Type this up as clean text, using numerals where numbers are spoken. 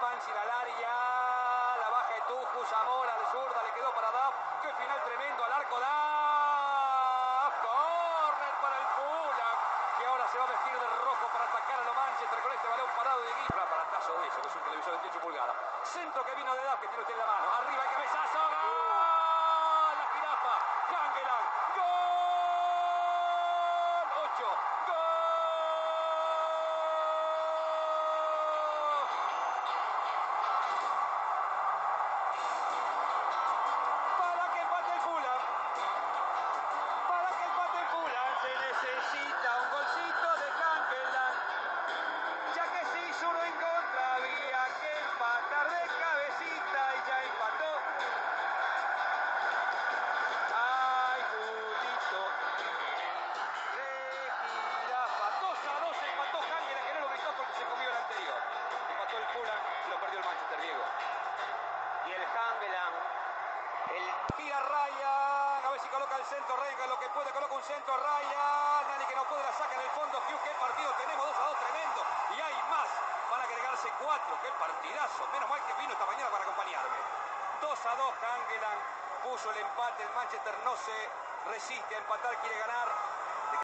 Bansi al área. La baja de Tuju, Zamora al zurda, le quedó para Daf. Qué final tremendo al arco Daf. Corner para el Fulham, que ahora se va a vestir de rojo para atacar a los Manchester con este balón parado de Guilla. Aparatazo de eso, que es un televisor de 18 pulgadas. Centro que vino de Daf, que tiene usted en la mano. Arriba el cabezazo. ¡Gol! La jirafa. Cangelan. ¡Gol! 8. ¡Gol! Ryan, a ver si coloca el centro, Renga lo que puede, coloca un centro, Ryan, nadie que no puede, la saca en el fondo, Hugh, qué partido tenemos, 2-2, tremendo, y hay más, van a agregarse 4, qué partidazo, menos mal que vino esta mañana para acompañarme. 2-2, Cangelan puso el empate, el Manchester no se resiste a empatar, quiere ganar,